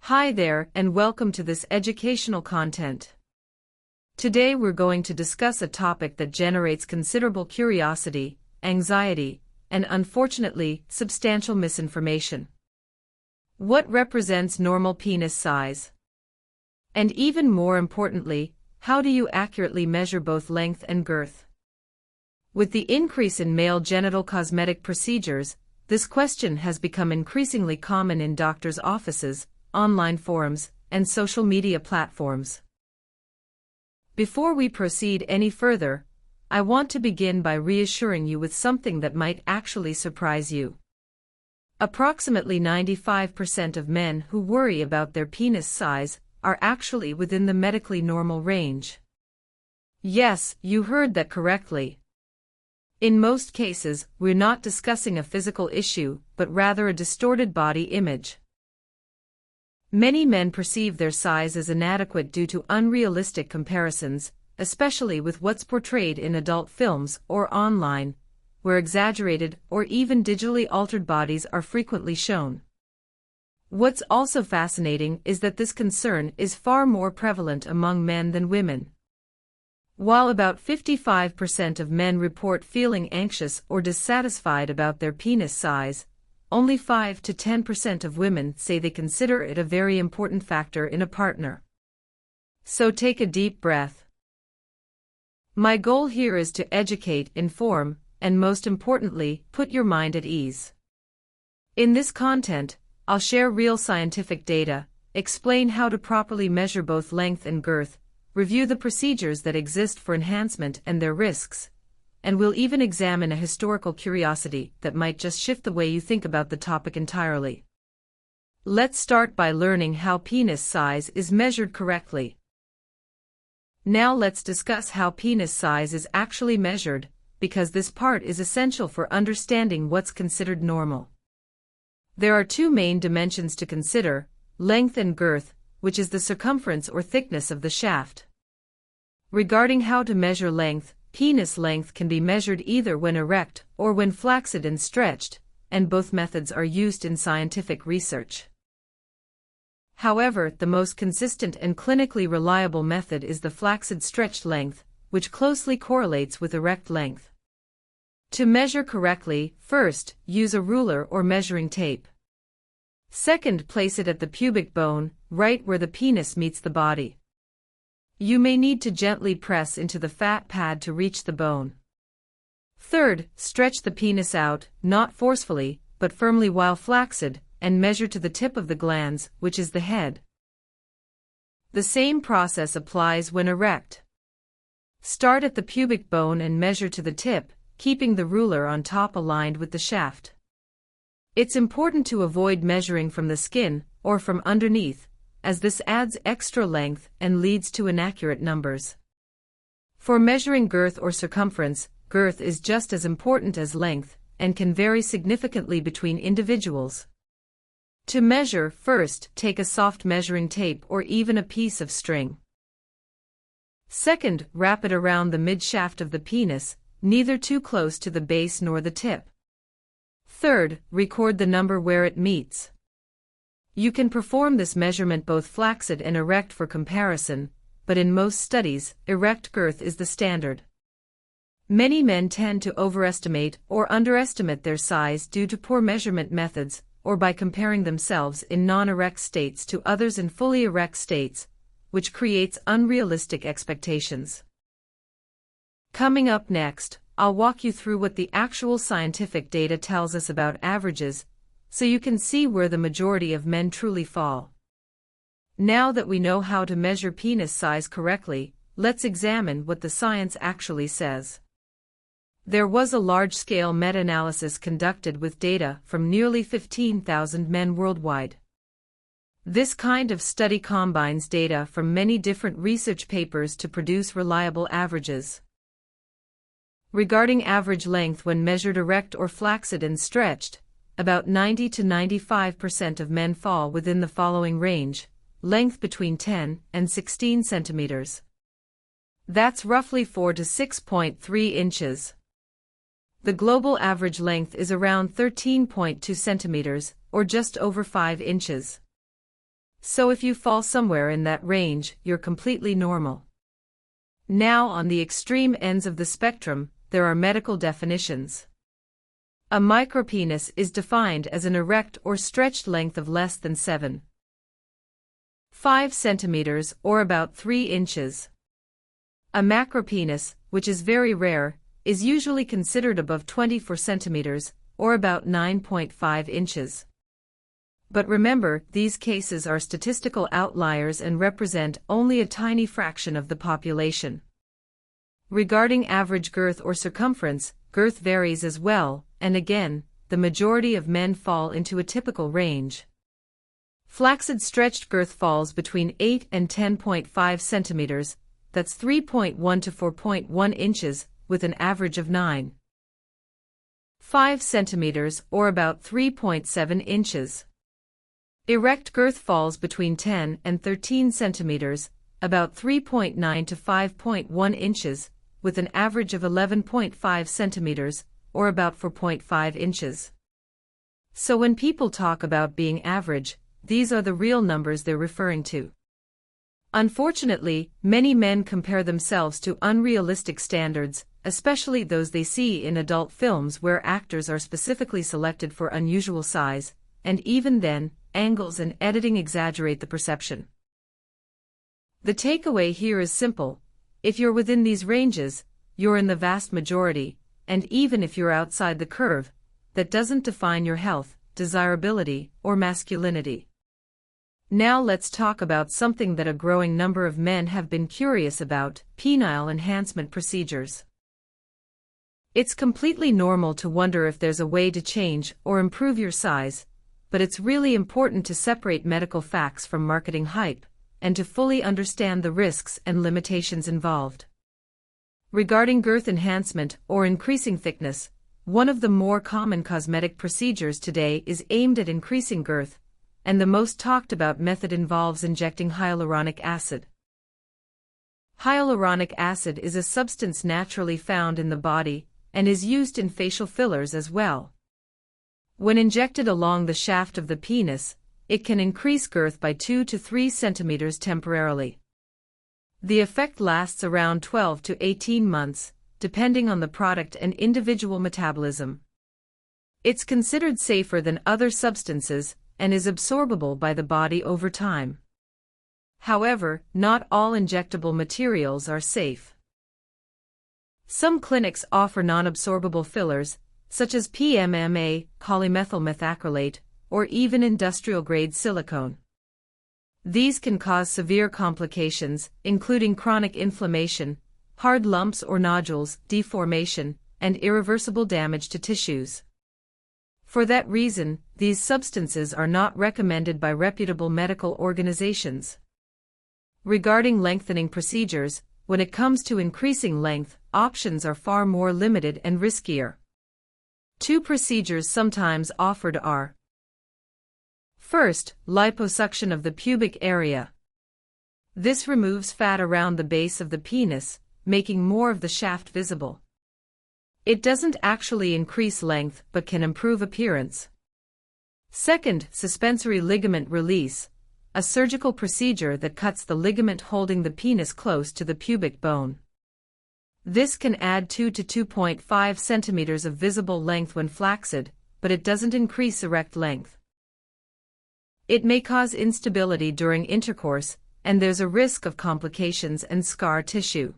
Hi there, and welcome to this educational content. Today we're going to discuss a topic that generates considerable curiosity, anxiety, and unfortunately, substantial misinformation. What represents normal penis size? And even more importantly, how do you accurately measure both length and girth? With the increase in male genital cosmetic procedures, this question has become increasingly common in doctors' offices, online forums, and social media platforms. Before we proceed any further, I want to begin by reassuring you with something that might actually surprise you. Approximately 95% of men who worry about their penis size are actually within the medically normal range. Yes, you heard that correctly. In most cases, we're not discussing a physical issue, but rather a distorted body image. Many men perceive their size as inadequate due to unrealistic comparisons, especially with what's portrayed in adult films or online, where exaggerated or even digitally altered bodies are frequently shown. What's also fascinating is that this concern is far more prevalent among men than women. While about 55% of men report feeling anxious or dissatisfied about their penis size, only 5 to 10% of women say they consider it a very important factor in a partner. So take a deep breath. My goal here is to educate, inform, and most importantly, put your mind at ease. In this content, I'll share real scientific data, explain how to properly measure both length and girth, review the procedures that exist for enhancement and their risks, and we'll even examine a historical curiosity that might just shift the way you think about the topic entirely. Let's start by learning how penis size is measured correctly. Now let's discuss how penis size is actually measured, because this part is essential for understanding what's considered normal. There are two main dimensions to consider: length and girth, which is the circumference or thickness of the shaft. Regarding how to measure length, penis length can be measured either when erect or when flaccid and stretched, and both methods are used in scientific research. However, the most consistent and clinically reliable method is the flaccid stretched length, which closely correlates with erect length. To measure correctly, first, use a ruler or measuring tape. Second, place it at the pubic bone, right where the penis meets the body. You may need to gently press into the fat pad to reach the bone. Third, stretch the penis out, not forcefully, but firmly while flaccid, and measure to the tip of the glans, which is the head. The same process applies when erect. Start at the pubic bone and measure to the tip, keeping the ruler on top aligned with the shaft. It's important to avoid measuring from the skin, or from underneath, as this adds extra length and leads to inaccurate numbers. For measuring girth or circumference, girth is just as important as length, and can vary significantly between individuals. To measure, first, take a soft measuring tape or even a piece of string. Second, wrap it around the mid-shaft of the penis, neither too close to the base nor the tip. Third, record the number where it meets. You can perform this measurement both flaccid and erect for comparison, but in most studies, erect girth is the standard. Many men tend to overestimate or underestimate their size due to poor measurement methods, or by comparing themselves in non-erect states to others in fully erect states, which creates unrealistic expectations. Coming up next, I'll walk you through what the actual scientific data tells us about averages, so you can see where the majority of men truly fall. Now that we know how to measure penis size correctly, let's examine what the science actually says. There was a large-scale meta-analysis conducted with data from nearly 15,000 men worldwide. This kind of study combines data from many different research papers to produce reliable averages. Regarding average length when measured erect or flaccid and stretched, about 90 to 95% of men fall within the following range: length between 10 and 16 centimeters. That's roughly 4 to 6.3 inches. The global average length is around 13.2 centimeters, or just over 5 inches. So if you fall somewhere in that range, you're completely normal. Now, on the extreme ends of the spectrum, there are medical definitions. A micropenis is defined as an erect or stretched length of less than 7.5 centimeters or about 3 inches. A macropenis, which is very rare, is usually considered above 24 centimeters or about 9.5 inches. But remember, these cases are statistical outliers and represent only a tiny fraction of the population. Regarding average girth or circumference, girth varies as well, and again, the majority of men fall into a typical range. Flaccid stretched girth falls between 8 and 10.5 centimeters, that's 3.1 to 4.1 inches, with an average of 9.5 centimeters or about 3.7 inches. Erect girth falls between 10 and 13 centimeters, about 3.9 to 5.1 inches, with an average of 11.5 centimeters, or about 4.5 inches. So when people talk about being average, these are the real numbers they're referring to. Unfortunately, many men compare themselves to unrealistic standards, especially those they see in adult films where actors are specifically selected for unusual size, and even then, angles and editing exaggerate the perception. The takeaway here is simple: if you're within these ranges, you're in the vast majority, and even if you're outside the curve, that doesn't define your health, desirability, or masculinity. Now let's talk about something that a growing number of men have been curious about: penile enhancement procedures. It's completely normal to wonder if there's a way to change or improve your size, but it's really important to separate medical facts from marketing hype, and to fully understand the risks and limitations involved. Regarding girth enhancement or increasing thickness, one of the more common cosmetic procedures today is aimed at increasing girth, and the most talked about method involves injecting hyaluronic acid. Hyaluronic acid is a substance naturally found in the body and is used in facial fillers as well. When injected along the shaft of the penis, it can increase girth by 2 to 3 centimeters temporarily. The effect lasts around 12 to 18 months, depending on the product and individual metabolism. It's considered safer than other substances and is absorbable by the body over time. However, not all injectable materials are safe. Some clinics offer non-absorbable fillers, such as PMMA, polymethyl methacrylate, or even industrial-grade silicone. These can cause severe complications, including chronic inflammation, hard lumps or nodules, deformation, and irreversible damage to tissues. For that reason, these substances are not recommended by reputable medical organizations. Regarding lengthening procedures, when it comes to increasing length, options are far more limited and riskier. Two procedures sometimes offered are: first, liposuction of the pubic area. This removes fat around the base of the penis, making more of the shaft visible. It doesn't actually increase length but can improve appearance. Second, suspensory ligament release, a surgical procedure that cuts the ligament holding the penis close to the pubic bone. This can add 2 to 2.5 centimeters of visible length when flaccid, but it doesn't increase erect length. It may cause instability during intercourse, and there's a risk of complications and scar tissue.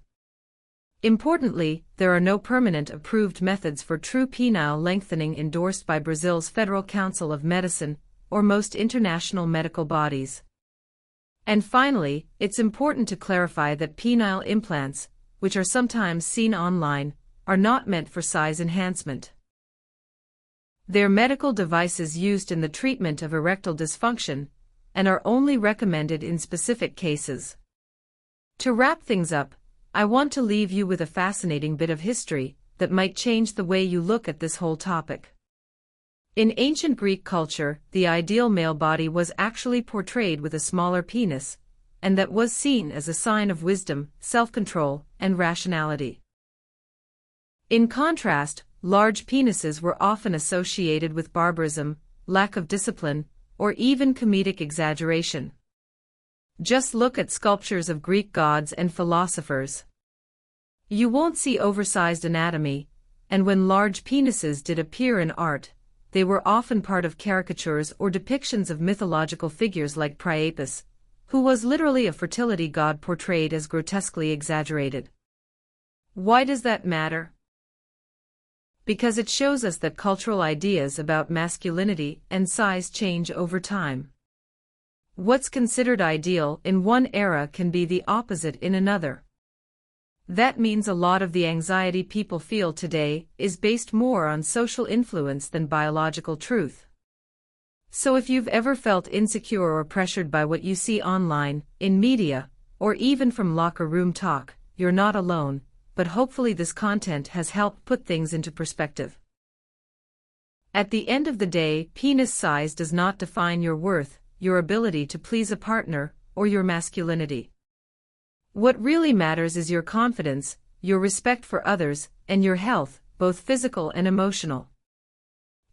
Importantly, there are no permanent approved methods for true penile lengthening endorsed by Brazil's Federal Council of Medicine or most international medical bodies. And finally, it's important to clarify that penile implants, which are sometimes seen online, are not meant for size enhancement. They're medical devices used in the treatment of erectile dysfunction and are only recommended in specific cases. To wrap things up, I want to leave you with a fascinating bit of history that might change the way you look at this whole topic. In ancient Greek culture, the ideal male body was actually portrayed with a smaller penis, and that was seen as a sign of wisdom, self-control, and rationality. In contrast, large penises were often associated with barbarism, lack of discipline, or even comedic exaggeration. Just look at sculptures of Greek gods and philosophers. You won't see oversized anatomy, and when large penises did appear in art, they were often part of caricatures or depictions of mythological figures like Priapus, who was literally a fertility god portrayed as grotesquely exaggerated. Why does that matter? Because it shows us that cultural ideas about masculinity and size change over time. What's considered ideal in one era can be the opposite in another. That means a lot of the anxiety people feel today is based more on social influence than biological truth. So if you've ever felt insecure or pressured by what you see online, in media, or even from locker room talk, you're not alone, but hopefully this content has helped put things into perspective. At the end of the day, penis size does not define your worth, your ability to please a partner, or your masculinity. What really matters is your confidence, your respect for others, and your health, both physical and emotional.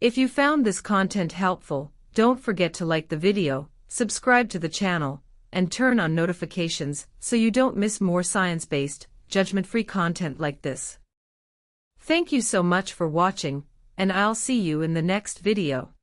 If you found this content helpful, don't forget to like the video, subscribe to the channel, and turn on notifications so you don't miss more science-based, judgment-free content like this. Thank you so much for watching, and I'll see you in the next video.